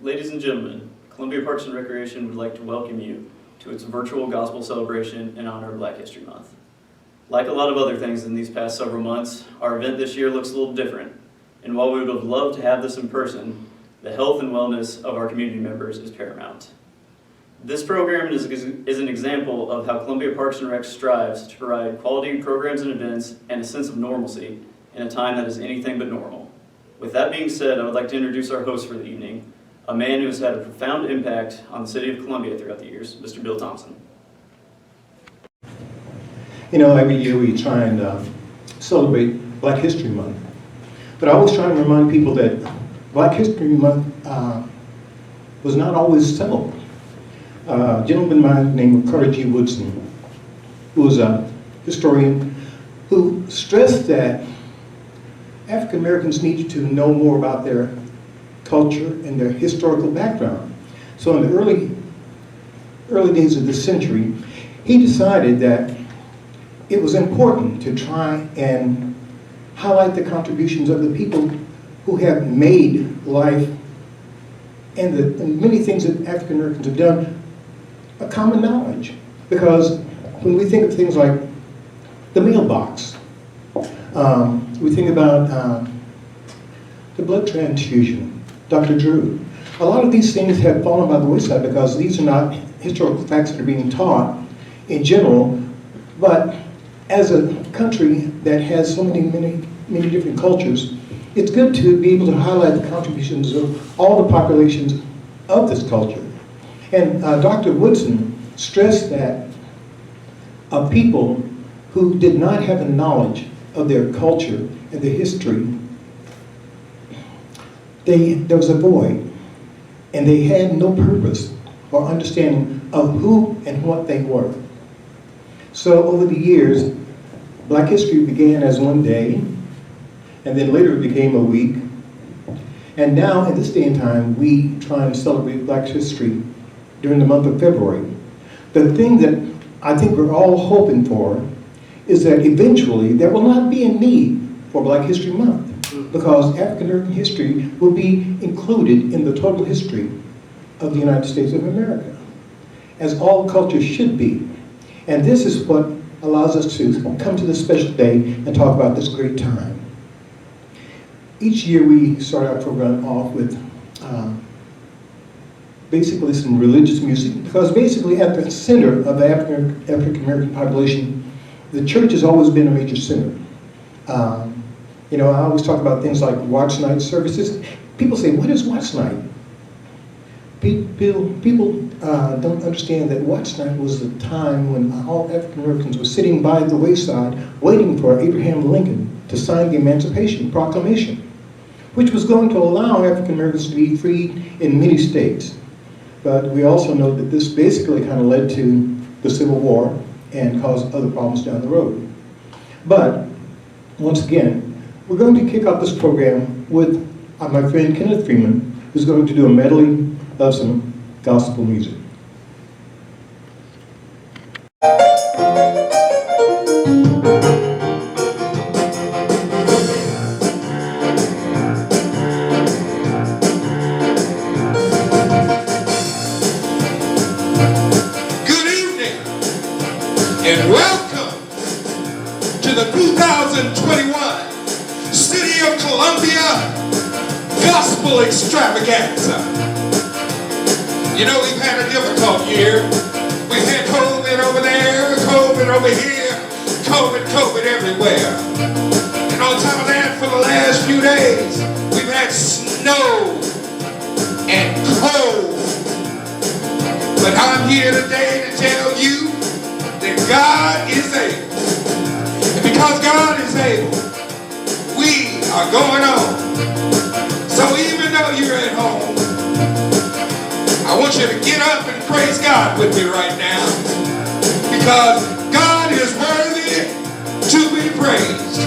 Ladies and gentlemen, Columbia Parks and Recreation would like to welcome you to its virtual gospel celebration in honor of Black History Month. Like a lot of other things in these past several months, our event this year looks a little different. And while we would have loved to have this in person, the health and wellness of our community members is paramount. This program is an example of how Columbia Parks and Rec strives to provide quality programs and events and a sense of normalcy in a time that is anything but normal. With that being said, I would like to introduce our host for the evening, a man who has had a profound impact on the city of Columbia throughout the years, Mr. Bill Thompson. You know, every year we try and celebrate Black History Month. But I always try and remind people that Black History Month was not always celebrated. A gentleman by the name of Carter G. Woodson, who was a historian, who stressed that African Americans needed to know more about their culture and their historical background. So in the early days of this century, he decided that it was important to try and highlight the contributions of the people who have made life and the many things that African Americans have done a common knowledge. Because when we think of things like the mailbox, we think about the blood transfusion, Dr. Drew. A lot of these things have fallen by the wayside because these are not historical facts that are being taught in general, but as a country that has so many different cultures, it's good to be able to highlight the contributions of all the populations of this culture. And Dr. Woodson stressed that people who did not have a knowledge of their culture and their history, there was a void, and they had no purpose or understanding of who and what they were. So over the years, Black history began as one day, and then later it became a week. And now, at this day and time, we try and celebrate Black history during the month of February. The thing that I think we're all hoping for is that eventually there will not be a need for Black History Month, because African American history will be included in the total history of the United States of America, as all cultures should be. And this is what allows us to come to this special day and talk about this great time. Each year we start our program off with basically some religious music, because basically at the center of the African American population, the church has always been a major center. You know, I always talk about things like watch night services. People say, what is watch night? People don't understand that watch night was the time when all African Americans were sitting by the wayside waiting for Abraham Lincoln to sign the Emancipation Proclamation, which was going to allow African Americans to be free in many states. But we also know that this basically kind of led to the Civil War and caused other problems down the road. But once again, we're going to kick off this program with my friend Kenneth Freeman, who's going to do a medley of some gospel music. And welcome to the 2021 City of Columbia Gospel Extravaganza. You know, we've had a difficult year. We've had COVID over there, COVID over here, COVID everywhere. And on top of that, for the last few days, we've had snow and cold. But I'm here today to tell you that God is able. And because God is able, we are going on. So even though you're at home, I want you to get up and praise God with me right now, because God is worthy to be praised.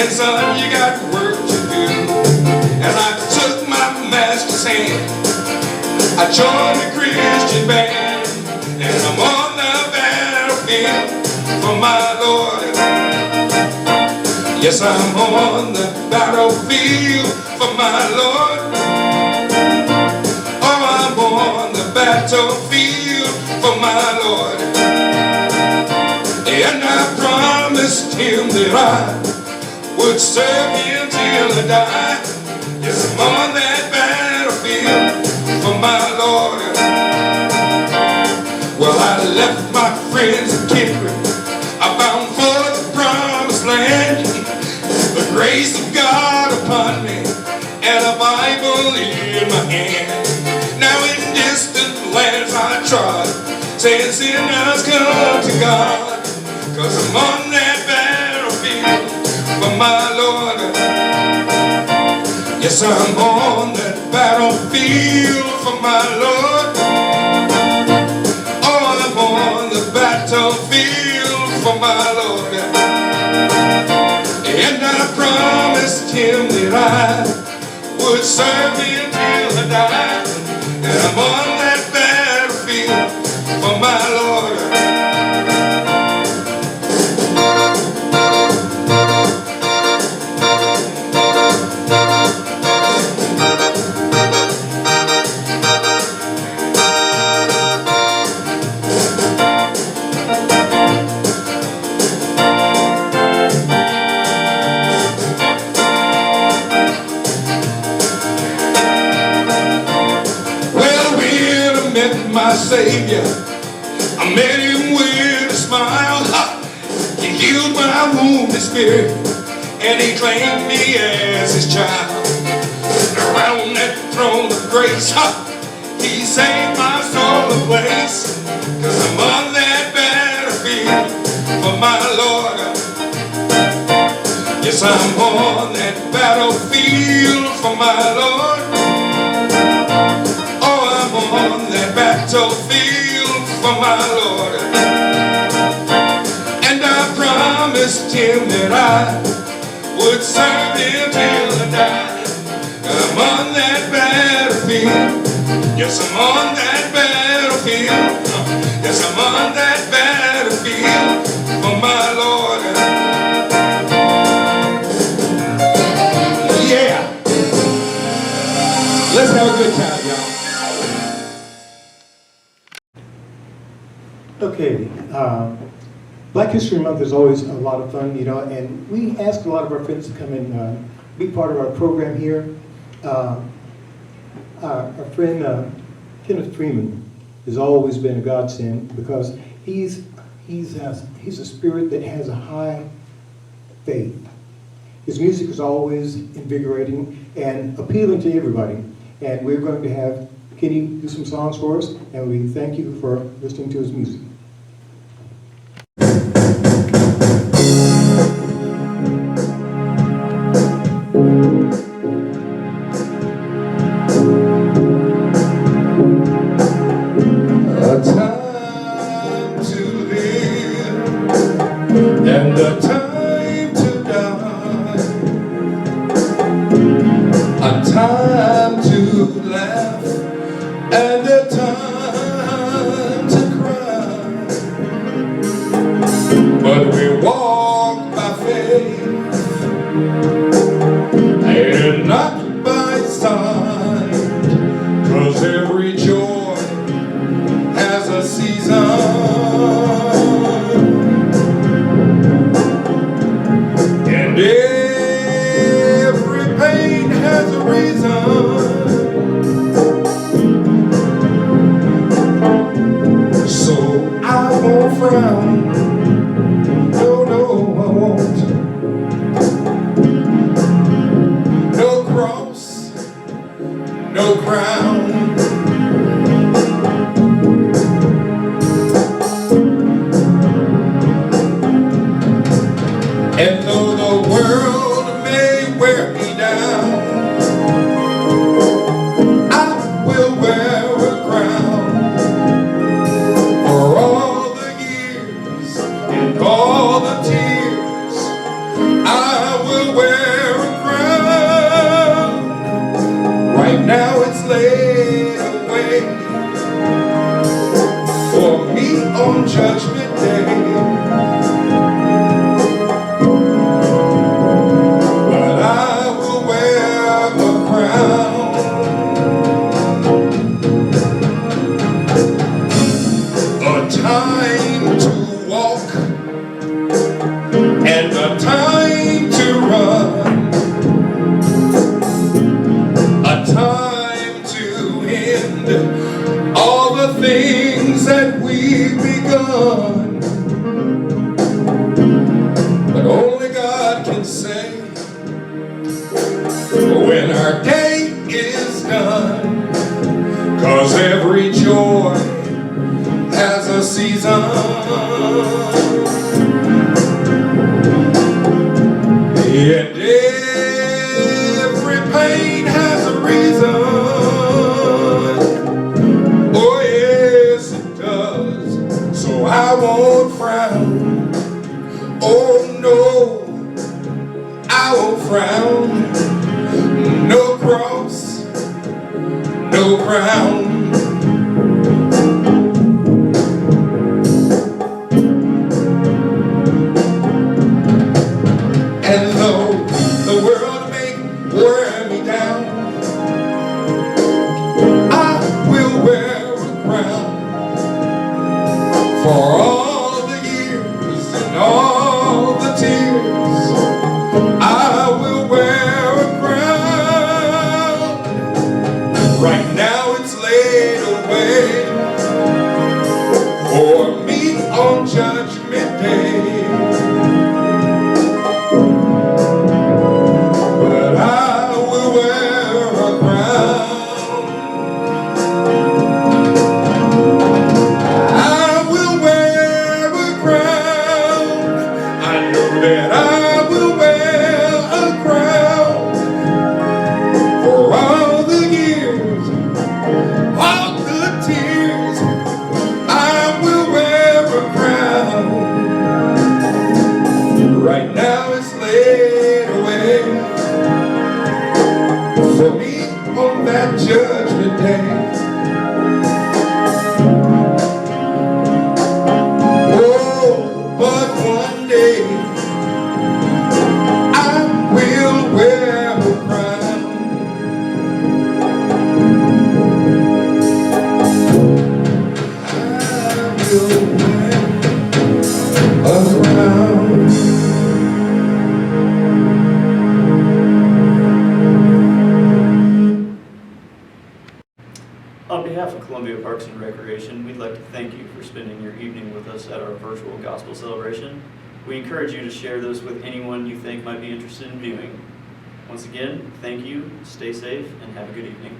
And son, you got work to do. And I took my master's hand, I joined the Christian band, and I'm on the battlefield for my Lord. Yes, I'm on the battlefield for my Lord. Oh, I'm on the battlefield for my Lord. And I promised him that I would serve him till I die. Yes, I'm on that battlefield for my Lord. Well, I left my friends and kindred, I bound for the promised land. The grace of God upon me, and a Bible in my hand. Now in distant lands I trod, saying sinners come to God, 'cause I'm on that battlefield for my Lord. Yes, I'm on that battlefield for my Lord. Oh, I'm on the battlefield for my Lord. And I promised him that I would serve him till I die. And I'm on that battlefield for my Lord. My Savior, I met him with a smile. He healed my wounded spirit, and he claimed me as his child. Around that throne of grace, he saved my soul a place, 'cause I'm on that battlefield for my Lord. Yes, I'm on that battlefield for my Lord. On that battlefield for my Lord. And I promised him that I would serve him till I die. I'm on that battlefield. Yes, I'm on that battlefield. Yes, I'm on that battlefield for my Lord. Yeah. Let's have a good time, y'all. Okay, Black History Month is always a lot of fun, you know, and we ask a lot of our friends to come and be part of our program here. Our friend Kenneth Freeman has always been a godsend, because he's a spirit that has a high faith. His music is always invigorating and appealing to everybody. And we're going to have Kenny do some songs for us, and we thank you for listening to his music. A time to live and a time to die, a time to laugh and a time to cry. But we walk by faith and not by sight, 'cause every joy has a season, and every pain has a reason. So I won't frown, no, no, I won't. No cross, no crown. And though the world may wear me down, 'cause every joy has a season, and every pain has a reason. Oh yes, it does. So I won't frown. Oh no, I won't frown. No cross, no crown. And though the world may wear me down, I will wear a crown for all the years and all the tears. I will wear a crown. Right now it's laid away for me on Judgment Day. But I will wear a crown. I will wear a crown. I know that I will wear a crown for all the years, all the tears. I will wear a crown. Right now it's laid away for me on that Judgment Day. Oh, but one day I will wear a crown. I will wear a crown. On behalf of Columbia Parks and Recreation, we'd like to thank you for spending your evening with us at our virtual gospel celebration. We encourage you to share this with anyone you think might be interested in viewing. Once again, thank you, stay safe, and have a good evening.